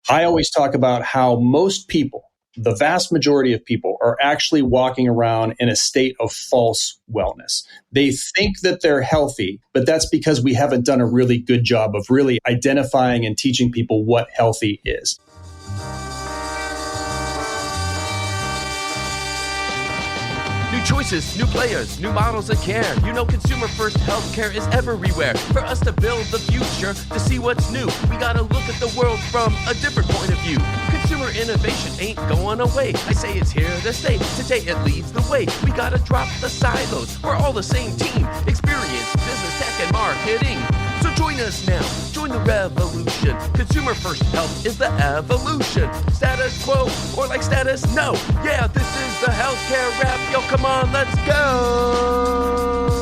I always talk about how most people, the vast majority of people, are actually walking around in a state of false wellness. They think that they're healthy, but that's because we haven't done a really good job of really identifying and teaching people what healthy is. New choices, new players, new models of care. You know, consumer first healthcare is everywhere. For us to build the future, to see what's new, we gotta look at the world from a different point of view. Consumer innovation ain't going away. I say it's here to stay. Today it leads the way. We gotta drop the silos. We're all the same team. Experience, business, tech, and marketing. So join us now. Join the revolution. Consumer first health is the evolution. Status quo or like status no. Yeah, this is the healthcare rap. Yo, come on, let's go.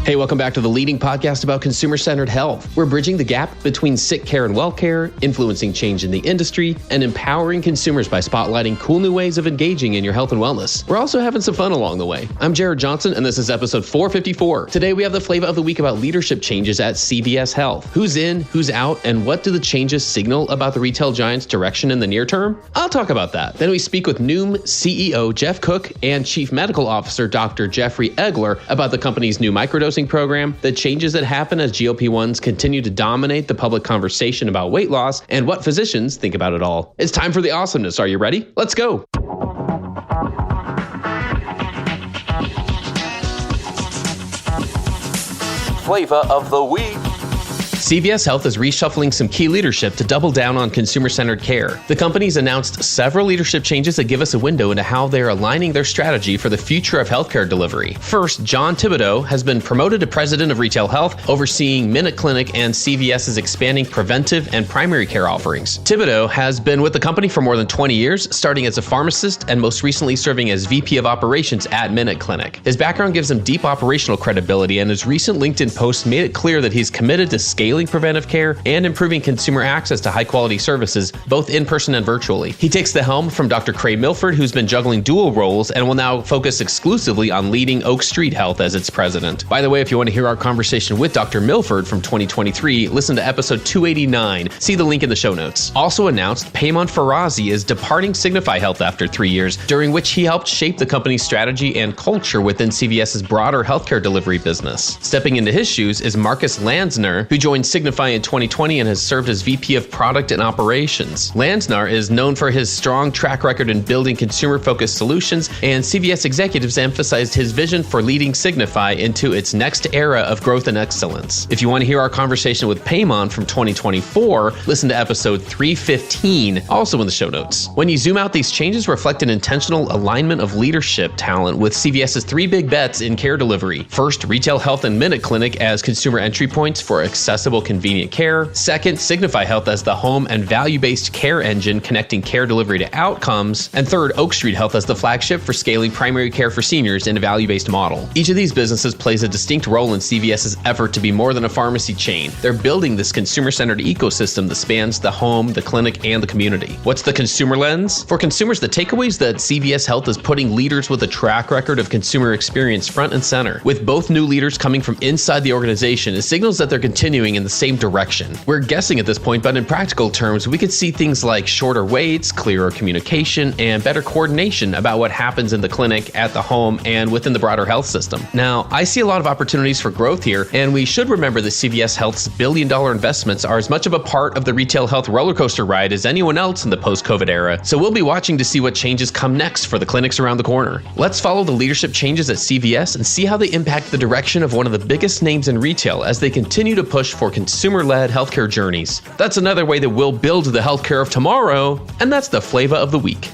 Hey, welcome back to the leading podcast about consumer-centered health. We're bridging the gap between sick care and well care, influencing change in the industry, and empowering consumers by spotlighting cool new ways of engaging in your health and wellness. We're also having some fun along the way. I'm Jared Johnson, and this is episode 454. Today, we have the Flava of the week about leadership changes at CVS Health. Who's in, who's out, and what do the changes signal about the retail giant's direction in the near term? I'll talk about that. Then we speak with Noom CEO Geoff Cook and Chief Medical Officer Dr. Jeffrey Egler about the company's new microdosing program, the changes that happen as GLP-1s continue to dominate the public conversation about weight loss, and what physicians think about it all. It's time for the awesomeness. Are you ready? Let's go. Flava of the week. CVS Health is reshuffling some key leadership to double down on consumer-centered care. The company's announced several leadership changes that give us a window into how they're aligning their strategy for the future of healthcare delivery. First, John Thibodeau has been promoted to president of retail health, overseeing Minute Clinic and CVS's expanding preventive and primary care offerings. Thibodeau has been with the company for more than 20 years, starting as a pharmacist and most recently serving as VP of operations at Minute Clinic. His background gives him deep operational credibility, and his recent LinkedIn post made it clear that he's committed to scaling preventive care and improving consumer access to high-quality services, both in person and virtually. He takes the helm from Dr. Craig Milford, who's been juggling dual roles and will now focus exclusively on leading Oak Street Health as its president. By the way, if you want to hear our conversation with Dr. Milford from 2023, listen to episode 289. See the link in the show notes. Also announced, Payman Farazi is departing Signify Health after 3 years, during which he helped shape the company's strategy and culture within CVS's broader healthcare delivery business. Stepping into his shoes is Marcus Landsner, who joined Signify in 2020 and has served as VP of Product and Operations. Landsner is known for his strong track record in building consumer-focused solutions, and CVS executives emphasized his vision for leading Signify into its next era of growth and excellence. If you want to hear our conversation with Payman from 2024, listen to episode 315, also in the show notes. When you zoom out, these changes reflect an intentional alignment of leadership talent with CVS's three big bets in care delivery. First, retail health and Minute Clinic as consumer entry points for accessible, convenient care. Second, Signify Health as the home and value-based care engine connecting care delivery to outcomes. And third, Oak Street Health as the flagship for scaling primary care for seniors in a value-based model. Each of these businesses plays a distinct role in CVS's effort to be more than a pharmacy chain. They're building this consumer-centered ecosystem that spans the home, the clinic, and the community. What's the consumer lens? For consumers, the takeaways that CVS Health is putting leaders with a track record of consumer experience front and center. With both new leaders coming from inside the organization, it signals that they're continuing in the same direction. We're guessing at this point, but in practical terms, we could see things like shorter waits, clearer communication, and better coordination about what happens in the clinic, at the home, and within the broader health system. Now, I see a lot of opportunities for growth here, and we should remember that CVS Health's billion-dollar investments are as much of a part of the retail health roller coaster ride as anyone else in the post-COVID era. So we'll be watching to see what changes come next for the clinics around the corner. Let's follow the leadership changes at CVS and see how they impact the direction of one of the biggest names in retail as they continue to push for consumer-led healthcare journeys. That's another way that we'll build the healthcare of tomorrow, and that's the Flava of the week.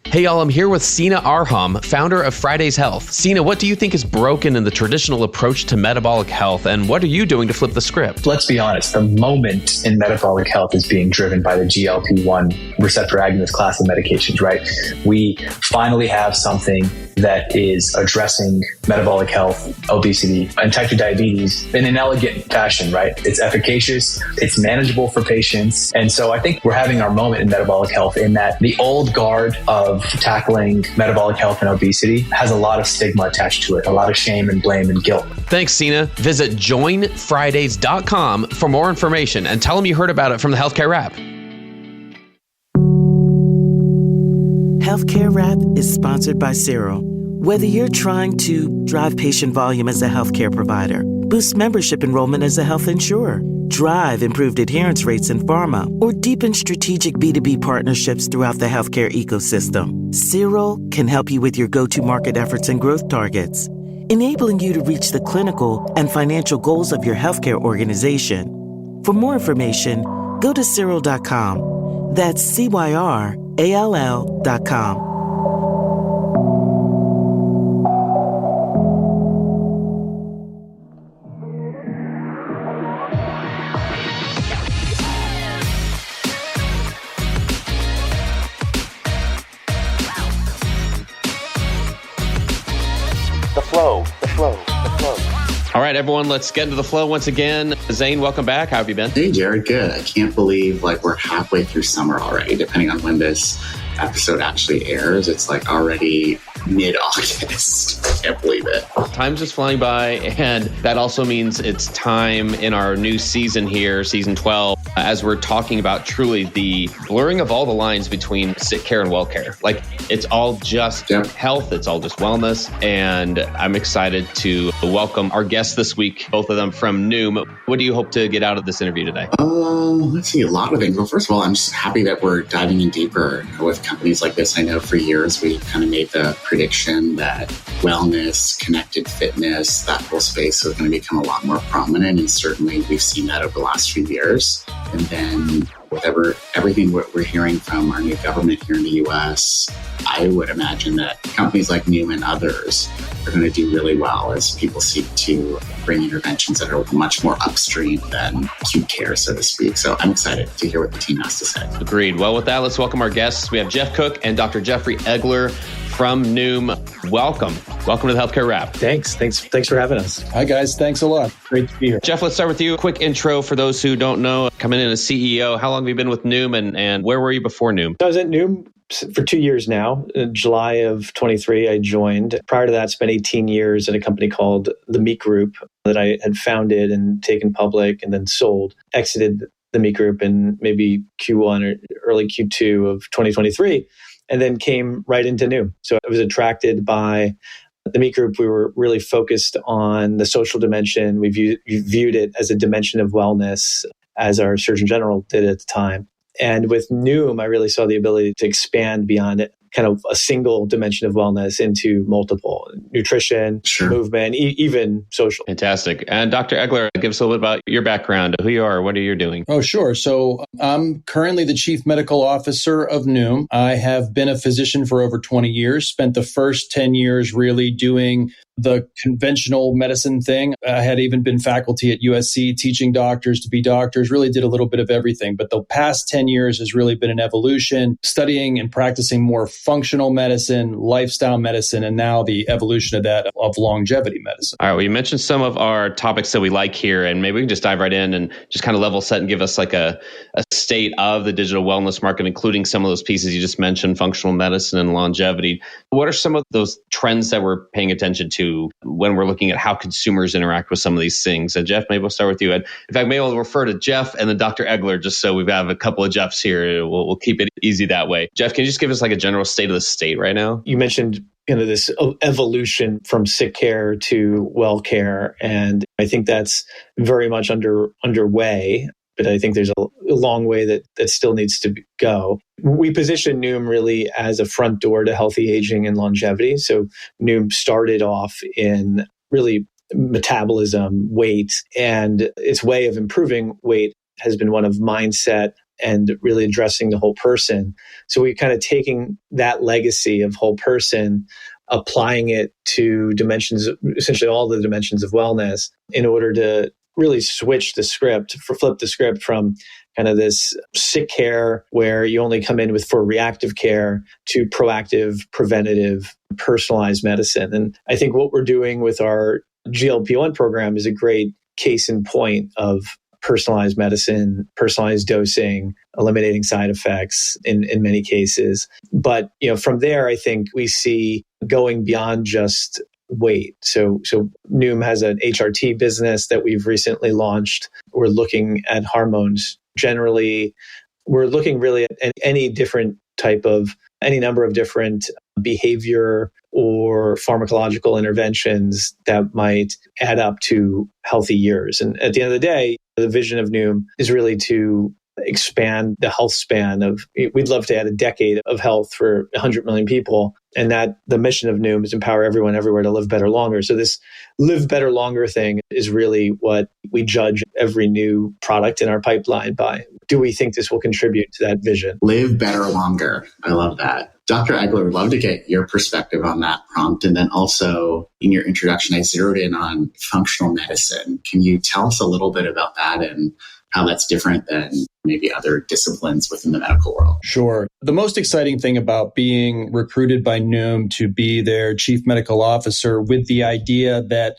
Hey y'all, I'm here with Sina Arham, founder of Friday's Health. Sina, what do you think is broken in the traditional approach to metabolic health, and what are you doing to flip the script? Let's be honest, the moment in metabolic health is being driven by the GLP-1 receptor agonist class of medications, right? We finally have something that is addressing metabolic health, obesity, and type 2 diabetes in an elegant fashion, right? It's efficacious, it's manageable for patients. And so I think we're having our moment in metabolic health in that the old guard of tackling metabolic health and obesity has a lot of stigma attached to it, a lot of shame and blame and guilt. Thanks, Sina. Visit joinfridays.com for more information and tell them you heard about it from the Healthcare Wrap. Healthcare Wrap is sponsored by Cyril. Whether you're trying to drive patient volume as a healthcare provider, boost membership enrollment as a health insurer, drive improved adherence rates in pharma, or deepen strategic B2B partnerships throughout the healthcare ecosystem, Cyril can help you with your go-to market efforts and growth targets, enabling you to reach the clinical and financial goals of your healthcare organization. For more information, go to Cyril.com. That's CYRALL.com. All right, everyone, let's get into the flow once again. Zane, welcome back. How have you been? Hey, Jared, good. I can't believe we're halfway through summer already, depending on when this episode actually airs. It's already mid-August. I can't believe it. Time's just flying by, and that also means it's time in our new season here, season 12, as we're talking about truly the blurring of all the lines between sick care and well care. It's all just health, it's all just wellness, and I'm excited to welcome our guests this week, both of them from Noom. What do you hope to get out of this interview today? Let's see, a lot of things. Well, first of all, I'm just happy that we're diving in deeper with companies like this. I know for years we kind of made the prediction that wellness, connected fitness, that whole space is going to become a lot more prominent. And certainly we've seen that over the last few years. And then with everything we're hearing from our new government here in the US, I would imagine that companies like Noom and others are going to do really well as people seek to bring interventions that are much more upstream than acute care, so to speak. So I'm excited to hear what the team has to say. Agreed. Well, with that, let's welcome our guests. We have Geoff Cook and Dr. Jeffrey Egler from Noom. Welcome to the Healthcare Wrap. Thanks for having us. Hi, guys. Thanks a lot. Great to be here. Geoff, let's start with you. A quick intro for those who don't know. Coming in as CEO, how long have you been with Noom and where were you before Noom? I was at Noom for 2 years now. In July of 23, I joined. Prior to that, I spent 18 years at a company called the Meat Group that I had founded and taken public and then sold. Exited the Meat Group in maybe Q1 or early Q2 of 2023, and then came right into Noom. So I was attracted by the Meat Group. We were really focused on the social dimension. We viewed it as a dimension of wellness, as our Surgeon General did at the time. And with Noom, I really saw the ability to expand beyond it, kind of a single dimension of wellness into multiple: nutrition, movement, even social. Fantastic. And Dr. Egler, give us a little bit about your background, who you are, what are you doing? Oh, sure. So I'm currently the Chief Medical Officer of Noom. I have been a physician for over 20 years, spent the first 10 years really doing the conventional medicine thing. I had even been faculty at USC teaching doctors to be doctors, really did a little bit of everything. But the past 10 years has really been an evolution, studying and practicing more functional medicine, lifestyle medicine, and now the evolution of that of longevity medicine. All right. Well, you mentioned some of our topics that we like here, and maybe we can just dive right in and just kind of level set and give us a state of the digital wellness market, including some of those pieces you just mentioned, functional medicine and longevity. What are some of those trends that we're paying attention to when we're looking at how consumers interact with some of these things? And Geoff, maybe we'll start with you. And in fact, maybe we'll refer to Geoff and then Dr. Egler, just so we've got a couple of Geoffs here. We'll keep it easy that way. Geoff, can you just give us a general state of the state right now? You mentioned this evolution from sick care to well care, and I think that's very much underway. But I think there's a long way that still needs to go. We position Noom really as a front door to healthy aging and longevity. So Noom started off in really metabolism, weight, and its way of improving weight has been one of mindset and really addressing the whole person. So we're kind of taking that legacy of whole person, applying it to dimensions, essentially all the dimensions of wellness, in order to really flip the script from kind of this sick care where you only come in for reactive care to proactive, preventative, personalized medicine. And I think what we're doing with our GLP-1 program is a great case in point of personalized medicine, personalized dosing, eliminating side effects in many cases. But from there, I think we see going beyond just weight. So Noom has an HRT business that we've recently launched. We're looking at hormones generally. We're looking really at any number of different behavior or pharmacological interventions that might add up to healthy years. And at the end of the day, the vision of Noom is really to expand the health span we'd love to add a decade of health for 100 million people. And that the mission of Noom is empower everyone everywhere to live better longer. So this live better longer thing is really what we judge every new product in our pipeline by. Do we think this will contribute to that vision? Live better longer. I love that. Dr. Egler, would love to get your perspective on that prompt. And then also in your introduction, I zeroed in on functional medicine. Can you tell us a little bit about that and how that's different than maybe other disciplines within the medical world? Sure. The most exciting thing about being recruited by Noom to be their chief medical officer with the idea that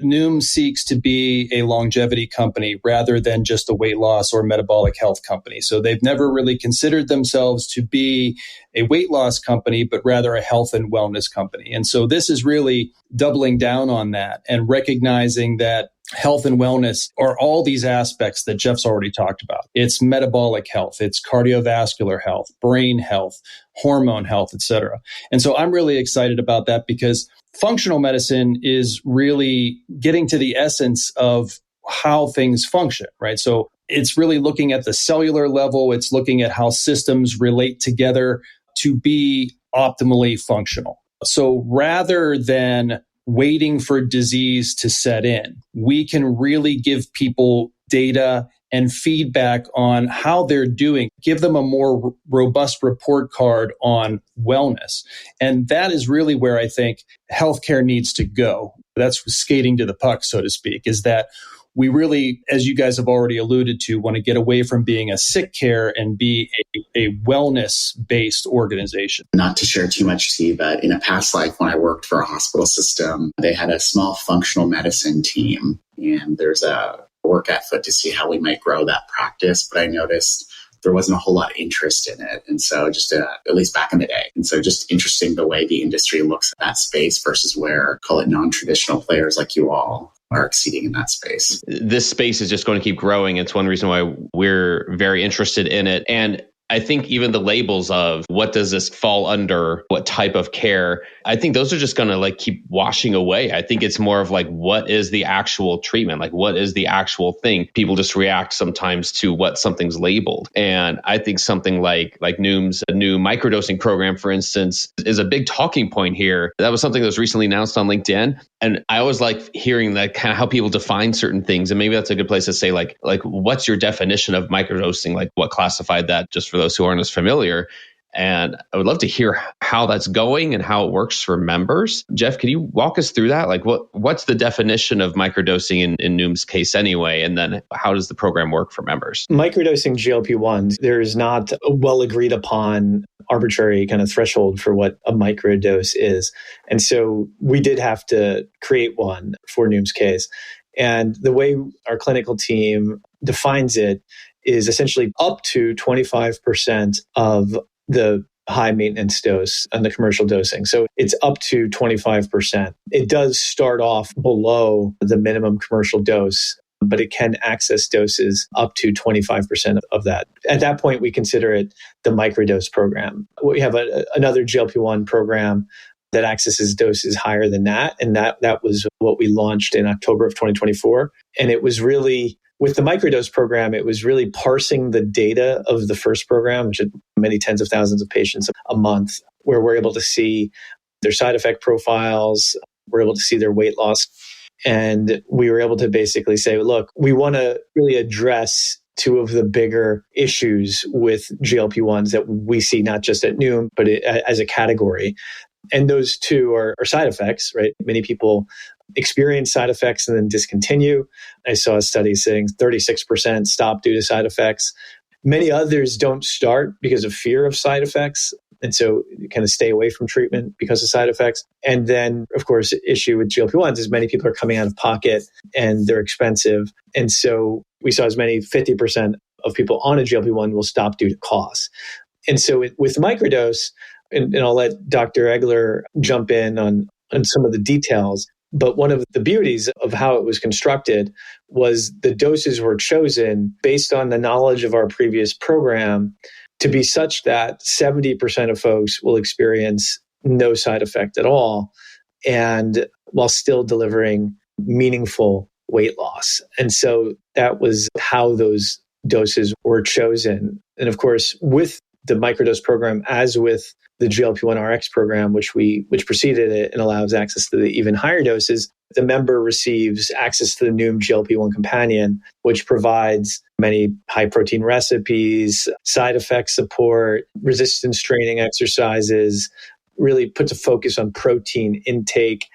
Noom seeks to be a longevity company rather than just a weight loss or metabolic health company. So they've never really considered themselves to be a weight loss company, but rather a health and wellness company. And so this is really doubling down on that and recognizing that health and wellness are all these aspects that Geoff's already talked about. It's metabolic health, it's cardiovascular health, brain health, hormone health, et cetera. And so I'm really excited about that because functional medicine is really getting to the essence of how things function, right? So it's really looking at the cellular level. It's looking at how systems relate together to be optimally functional. So rather than waiting for disease to set in, we can really give people data and feedback on how they're doing, give them a more robust report card on wellness. And that is really where I think healthcare needs to go. That's skating to the puck, so to speak, is that we really, as you guys have already alluded to, want to get away from being a sick care and be a wellness-based organization. Not to share too much, Steve, but in a past life when I worked for a hospital system, they had a small functional medicine team, and there's a work afoot to see how we might grow that practice. But I noticed there wasn't a whole lot of interest in it. And so just at least back in the day. And so just interesting the way the industry looks at that space versus where, call it non-traditional players like you all are exceeding in that space. This space is just going to keep growing. It's one reason why we're very interested in it. And I think even the labels of what does this fall under, what type of care, I think those are just going to keep washing away. I think it's more of what is the actual treatment? What is the actual thing? People just react sometimes to what something's labeled. And I think something like Noom's new microdosing program, for instance, is a big talking point here. That was something that was recently announced on LinkedIn. And I always like hearing that kind of how people define certain things. And maybe that's a good place to say, what's your definition of microdosing? What classified that, just for those who aren't as familiar. And I would love to hear how that's going and how it works for members. Geoff, can you walk us through that? What's the definition of microdosing in Noom's case anyway? And then how does the program work for members? Microdosing GLP-1s, there's not a well agreed upon arbitrary kind of threshold for what a microdose is. And so we did have to create one for Noom's case. And the way our clinical team defines it is essentially up to 25% of the high maintenance dose and the commercial dosing. So it's up to 25%. It does start off below the minimum commercial dose, but it can access doses up to 25% of that. At that point, we consider it the microdose program. We have another GLP-1 program that accesses doses higher than that. And that was what we launched in October of 2024. And it was really, with the microdose program, it was really parsing the data of the first program, which had many tens of thousands of patients a month, where we're able to see their side effect profiles, we're able to see their weight loss. And we were able to basically say, look, we want to really address two of the bigger issues with GLP-1s that we see not just at Noom, but as a category. And those two are side effects, right? Many people experience side effects and then discontinue. I saw a study saying 36% stop due to side effects. Many others don't start because of fear of side effects. And so you kind of stay away from treatment because of side effects. And then, of course, issue with GLP-1s is many people are coming out of pocket and they're expensive. And so we saw as many 50% of people on a GLP-1 will stop due to cost. And so with microdose, and I'll let Dr. Egler jump in on some of the details, but one of the beauties of how it was constructed was the doses were chosen based on the knowledge of our previous program to be such that 70% of folks will experience no side effect at all, and while still delivering meaningful weight loss. And so that was how those doses were chosen. And of course, with the microdose program, as with the GLP-1 RX program, which preceded it and allows access to the even higher doses, the member receives access to the Noom GLP-1 companion, which provides many high protein recipes, side effect support, resistance training exercises, really puts a focus on protein intake.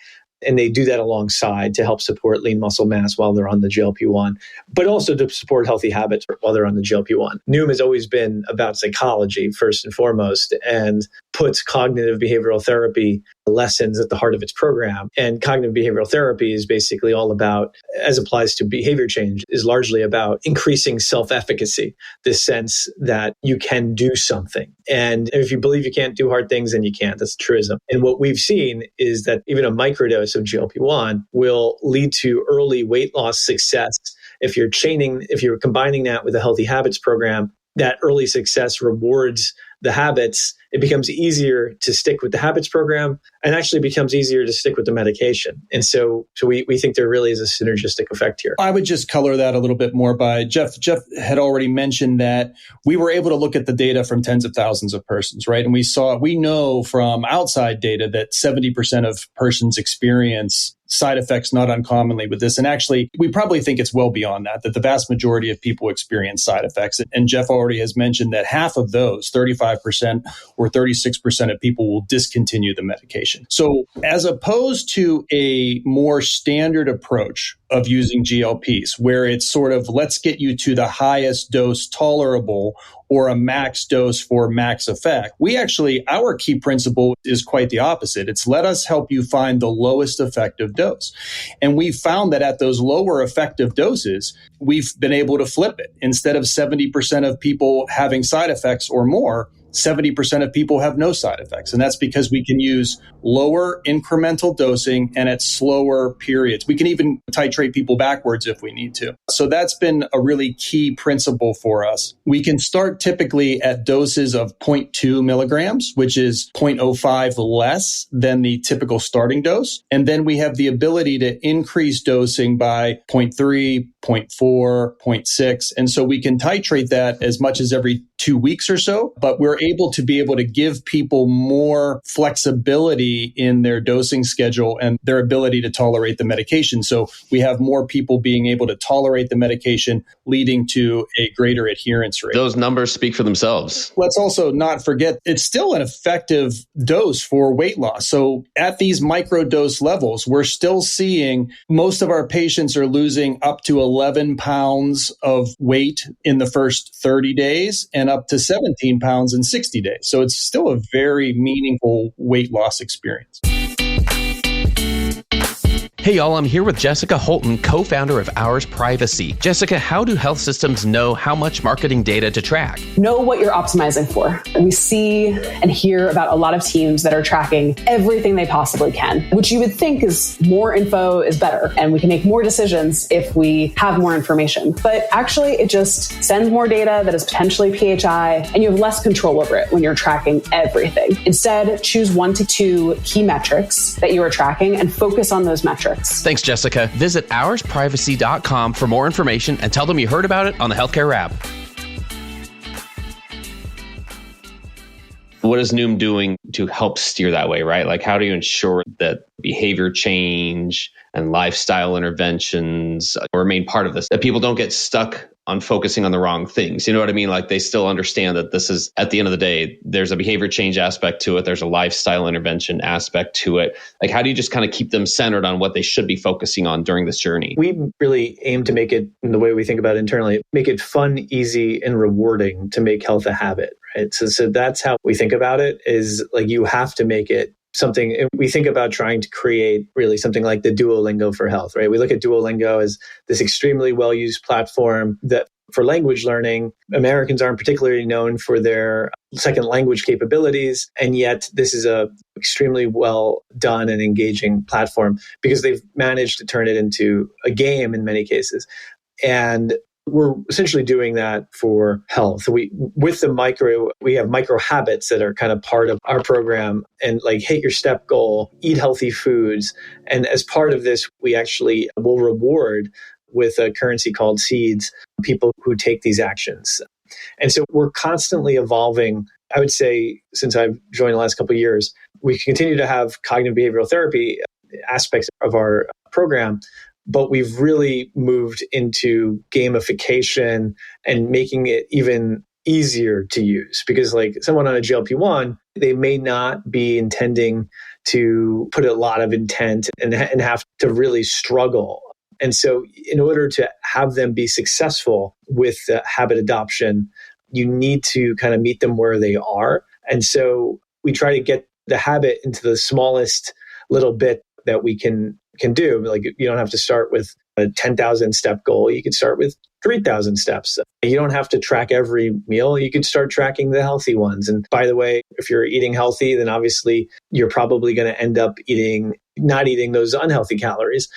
And they do that alongside to help support lean muscle mass while they're on the GLP-1, but also to support healthy habits while they're on the GLP-1. Noom has always been about psychology, first and foremost, and puts cognitive behavioral therapy lessons at the heart of its program. And cognitive behavioral therapy is basically all about, as applies to behavior change, is largely about increasing self-efficacy, this sense that you can do something. And if you believe you can't do hard things, then you can't. That's a truism. And what we've seen is that even a microdose of GLP-1 will lead to early weight loss success. If you're combining that with a healthy habits program, that early success rewards the habits. It becomes easier to stick with the habits program and actually becomes easier to stick with the medication. And so we think there really is a synergistic effect here. I would just color that a little bit more by Geoff. Geoff had already mentioned that we were able to look at the data from tens of thousands of persons, right? And we know from outside data that 70% of persons experience side effects not uncommonly with this. And actually, we probably think it's well beyond that the vast majority of people experience side effects. And Geoff already has mentioned that half of those, 35% or 36% of people, will discontinue the medication. So as opposed to a more standard approach of using GLPs, where it's sort of, let's get you to the highest dose tolerable or a max dose for max effect, our key principle is quite the opposite. It's let us help you find the lowest effective dose. And we found that at those lower effective doses, we've been able to flip it. Instead of 70% of people having side effects or more, 70% of people have no side effects. And that's because we can use lower incremental dosing and at slower periods. We can even titrate people backwards if we need to. So that's been a really key principle for us. We can start typically at doses of 0.2 milligrams, which is 0.05 less than the typical starting dose. And then we have the ability to increase dosing by 0.3, 0.4, 0.6. And so we can titrate that as much as every 2 weeks or so, but we're able to give people more flexibility in their dosing schedule and their ability to tolerate the medication. So we have more people being able to tolerate the medication, leading to a greater adherence rate. Those numbers speak for themselves. Let's also not forget, it's still an effective dose for weight loss. So at these microdose levels, we're still seeing most of our patients are losing up to 11 pounds of weight in the first 30 days and up to 17 pounds in 60 days. So it's still a very meaningful weight loss experience. Hey y'all, I'm here with Jessica Holton, co-founder of Ours Privacy. Jessica, how do health systems know how much marketing data to track? Know what you're optimizing for. We see and hear about a lot of teams that are tracking everything they possibly can, which you would think is more info is better, and we can make more decisions if we have more information. But actually, it just sends more data that is potentially PHI, and you have less control over it when you're tracking everything. Instead, choose 1 to 2 key metrics that you are tracking and focus on those metrics. Thanks, Jessica. Visit oursprivacy.com for more information and tell them you heard about it on the Healthcare Wrap. What is Noom doing to help steer that way, right? Like, how do you ensure that behavior change and lifestyle interventions remain part of this, that people don't get stuck on focusing on the wrong things? You know what I mean? Like, they still understand that this is, at the end of the day, there's a behavior change aspect to it. There's a lifestyle intervention aspect to it. Like, how do you just kind of keep them centered on what they should be focusing on during this journey? We really aim to make it, in the way we think about it internally, make it fun, easy, and rewarding to make health a habit, right? So that's how we think about it, is like you have to make it something. We think about trying to create really something like the Duolingo for health, right? We look at Duolingo as this extremely well-used platform that for language learning. Americans aren't particularly known for their second language capabilities. And yet this is a extremely well done and engaging platform because they've managed to turn it into a game in many cases. And we're essentially doing that for health. We have micro habits that are kind of part of our program, and like hit your step goal, eat healthy foods. And as part of this, we actually will reward with a currency called seeds people who take these actions. And so we're constantly evolving. I would say since I've joined the last couple of years, we continue to have cognitive behavioral therapy aspects of our program, but we've really moved into gamification and making it even easier to use. Because like someone on a GLP-1, they may not be intending to put a lot of intent and have to really struggle. And so in order to have them be successful with habit adoption, you need to kind of meet them where they are. And so we try to get the habit into the smallest little bit that we can do. Like you don't have to start with a 10,000 step goal. You could start with 3,000 steps. You don't have to track every meal. You could start tracking the healthy ones. And by the way, if you're eating healthy, then obviously you're probably going to end up not eating those unhealthy calories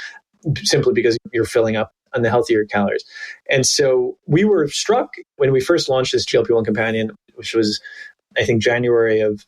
simply because you're filling up on the healthier calories. And so we were struck when we first launched this GLP-1 companion, which was, I think, January of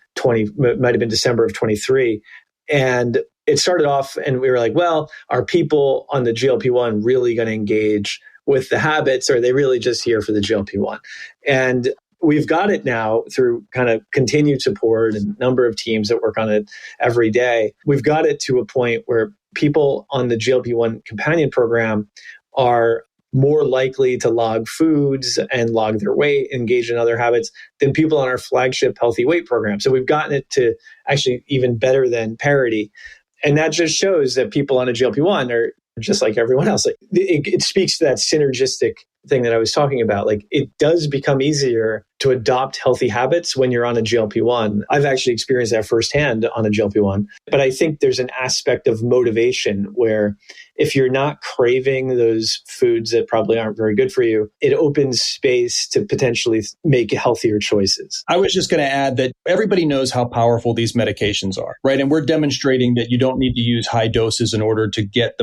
might have been December of 23. And it started off and we were like, well, are people on the GLP-1 really going to engage with the habits, or are they really just here for the GLP-1? And we've got it now through kind of continued support and number of teams that work on it every day. We've got it to a point where people on the GLP-1 companion program are more likely to log foods and log their weight, engage in other habits than people on our flagship healthy weight program. So we've gotten it to actually even better than parity. And that just shows that people on a GLP-1 are just like everyone else. Like it speaks to that synergistic thing that I was talking about. Like it does become easier to adopt healthy habits when you're on a GLP-1. I've actually experienced that firsthand on a GLP-1. But I think there's an aspect of motivation where if you're not craving those foods that probably aren't very good for you, it opens space to potentially make healthier choices. I was just going to add that everybody knows how powerful these medications are, right? And we're demonstrating that you don't need to use high doses in order to get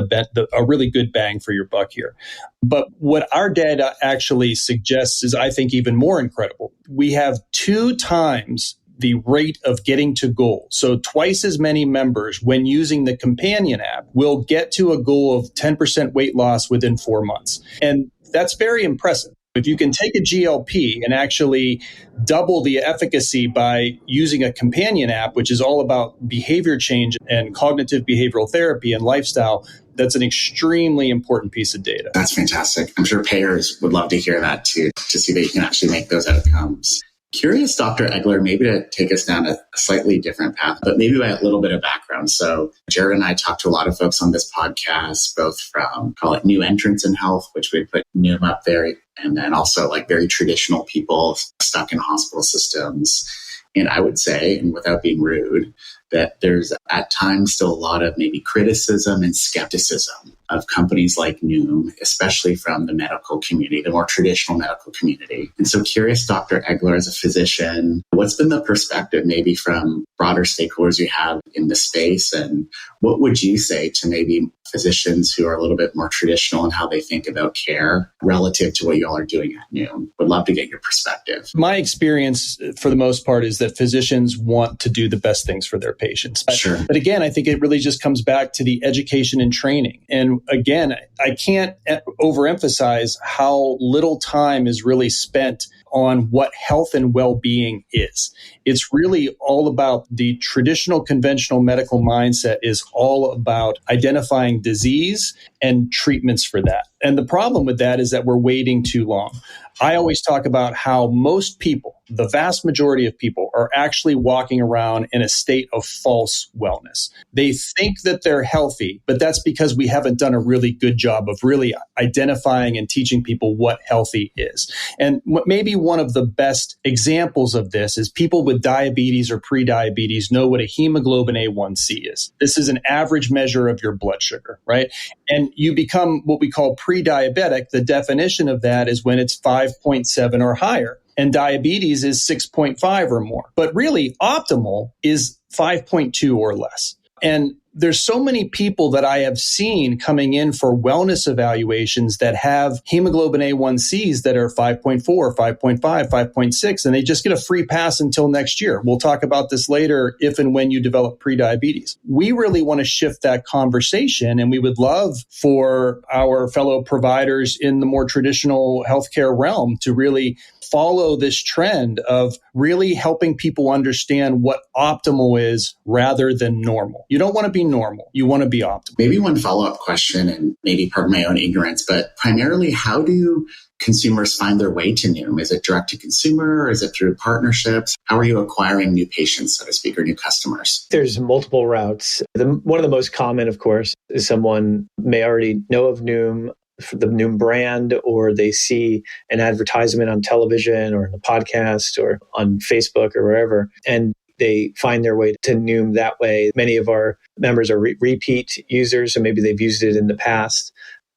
a really good bang for your buck here. But what our data actually suggests is, I think, even more incredible. We have 2 times the rate of getting to goal. So twice as many members when using the companion app will get to a goal of 10% weight loss within 4 months. And that's very impressive. If you can take a GLP and actually double the efficacy by using a companion app, which is all about behavior change and cognitive behavioral therapy and lifestyle, that's an extremely important piece of data. That's fantastic. I'm sure payers would love to hear that too, to see that you can actually make those outcomes. Curious, Dr. Egler, maybe to take us down a slightly different path, but maybe by a little bit of background. So Jared and I talked to a lot of folks on this podcast, both from, call it new entrants in health, which we put Noom up there, and then also like very traditional people stuck in hospital systems. And I would say, and without being rude, that there's at times still a lot of maybe criticism and skepticism of companies like Noom, especially from the medical community, the more traditional medical community. And so curious, Dr. Egler, as a physician, what's been the perspective maybe from broader stakeholders you have in the space? And what would you say to maybe physicians who are a little bit more traditional in how they think about care relative to what you all are doing at Noom? Would love to get your perspective. My experience, for the most part, is that physicians want to do the best things for their patients. Sure. But again, I think it really just comes back to the education and training. And again, I can't overemphasize how little time is really spent on what health and well-being is. It's really all about the traditional conventional medical mindset is all about identifying disease and treatments for that. And the problem with that is that we're waiting too long. I always talk about how most people, the vast majority of people, are actually walking around in a state of false wellness. They think that they're healthy, but that's because we haven't done a really good job of really identifying and teaching people what healthy is. And maybe one of the best examples of this is people with diabetes or prediabetes know what a hemoglobin A1C is. This is an average measure of your blood sugar, right? And you become what we call pre-diabetic. The definition of that is when it's 5.7 or higher. And diabetes is 6.5 or more. But really, optimal is 5.2 or less. And there's so many people that I have seen coming in for wellness evaluations that have hemoglobin A1Cs that are 5.4, 5.5, 5.6, and they just get a free pass until next year. We'll talk about this later if and when you develop prediabetes. We really want to shift that conversation, and we would love for our fellow providers in the more traditional healthcare realm to really follow this trend of really helping people understand what optimal is rather than normal. You don't want to be normal. You want to be optimal. Maybe one follow-up question, and maybe pardon my own ignorance, but primarily, how do consumers find their way to Noom? Is it direct to consumer, or is it through partnerships? How are you acquiring new patients, so to speak, or new customers? There's multiple routes. One of the most common, of course, is someone may already know of Noom, for the Noom brand, or they see an advertisement on television or in a podcast or on Facebook or wherever, and they find their way to Noom that way. Many of our members are repeat users, so maybe they've used it in the past.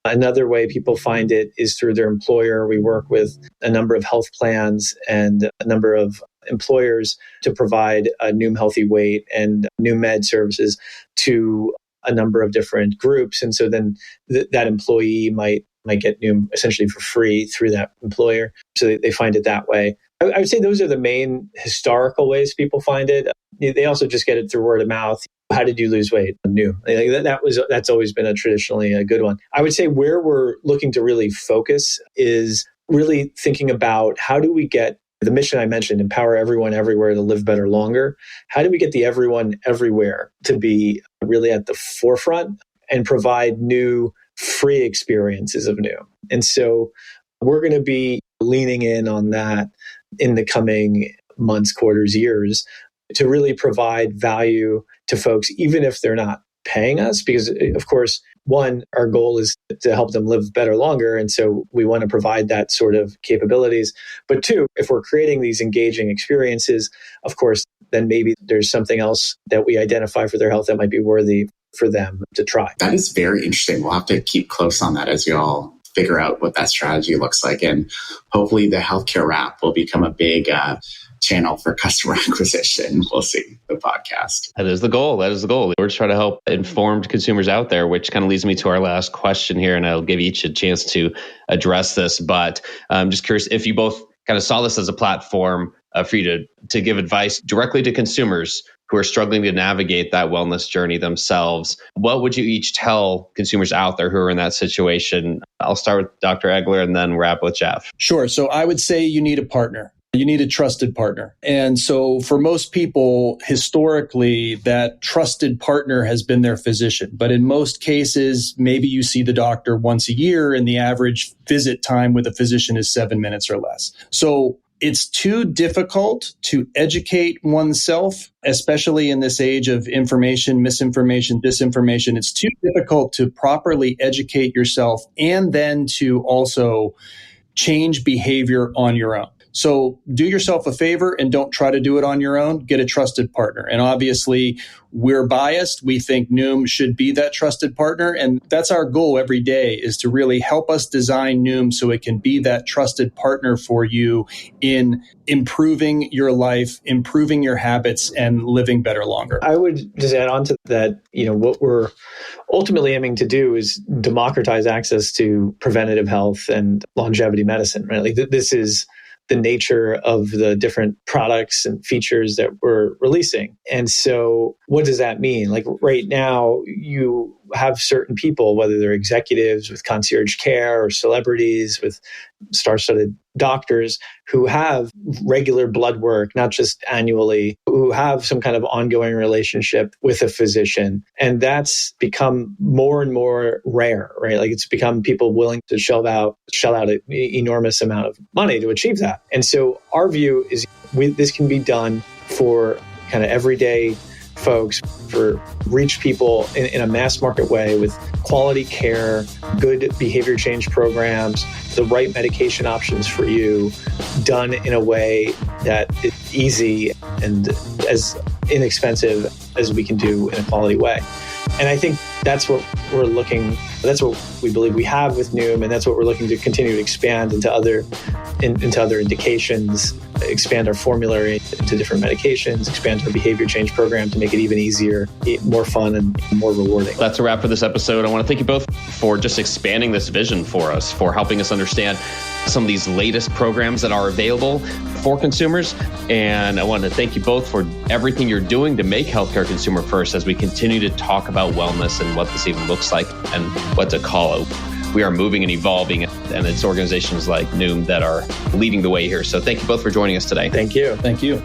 Another way people find it is through their employer. We work with a number of health plans and a number of employers to provide a Noom Healthy Weight and Noom Med services to a number of different groups. And so then that employee might get Noom essentially for free through that employer. So they find it that way. I would say those are the main historical ways people find it. They also just get it through word of mouth. How did you lose weight? Noom. That's always been traditionally a good one. I would say where we're looking to really focus is really thinking about how do we get the mission I mentioned, empower everyone everywhere to live better longer. How do we get the everyone everywhere to be really at the forefront and provide new free experiences of Noom? And so we're going to be leaning in on that in the coming months, quarters, years to really provide value to folks, even if they're not paying us, because of course, one, our goal is to help them live better longer. And so we want to provide that sort of capabilities. But two, if we're creating these engaging experiences, of course, then maybe there's something else that we identify for their health that might be worthy for them to try. That is very interesting. We'll have to keep close on that as you all figure out what that strategy looks like. And hopefully the healthcare wrap will become a big channel for customer acquisition. We'll see the podcast. That is the goal. We're just trying to help informed consumers out there, which kind of leads me to our last question here. And I'll give each a chance to address this. But I'm just curious if you both kind of saw this as a platform for you to give advice directly to consumers who are struggling to navigate that wellness journey themselves. What would you each tell consumers out there who are in that situation? I'll start with Dr. Egler and then wrap with Geoff. Sure. So I would say you need a partner. You need a trusted partner. And so for most people, historically, that trusted partner has been their physician. But in most cases, maybe you see the doctor once a year and the average visit time with a physician is 7 minutes or less. So it's too difficult to educate oneself, especially in this age of information, misinformation, disinformation. It's too difficult to properly educate yourself and then to also change behavior on your own. So do yourself a favor and don't try to do it on your own. Get a trusted partner. And obviously, we're biased. We think Noom should be that trusted partner. And that's our goal every day, is to really help us design Noom so it can be that trusted partner for you in improving your life, improving your habits, and living better longer. I would just add on to that, what we're ultimately aiming to do is democratize access to preventative health and longevity medicine, right? Like this is the nature of the different products and features that we're releasing. And so what does that mean? Like right now, you have certain people, whether they're executives with concierge care or celebrities with star-studded doctors who have regular blood work, not just annually, who have some kind of ongoing relationship with a physician. And that's become more and more rare, right? Like it's become people willing to shell out an enormous amount of money to achieve that. And so our view is this can be done for kind of everyday folks, for reach people in a mass market way with quality care, good behavior change programs, the right medication options for you, done in a way that is easy and as inexpensive as we can do in a quality way. And I think that's what we believe we have with Noom, and that's what we're looking to continue to expand into other indications, expand our formulary into different medications, expand our behavior change program to make it even easier, more fun, and more rewarding. That's a wrap for this episode. I want to thank you both for just expanding this vision for us, for helping us understand some of these latest programs that are available for consumers. And I want to thank you both for everything you're doing to make healthcare consumer first as we continue to talk about wellness and what this even looks like and what to call it. We are moving and evolving, and it's organizations like Noom that are leading the way here. So thank you both for joining us today. Thank you. Thank you.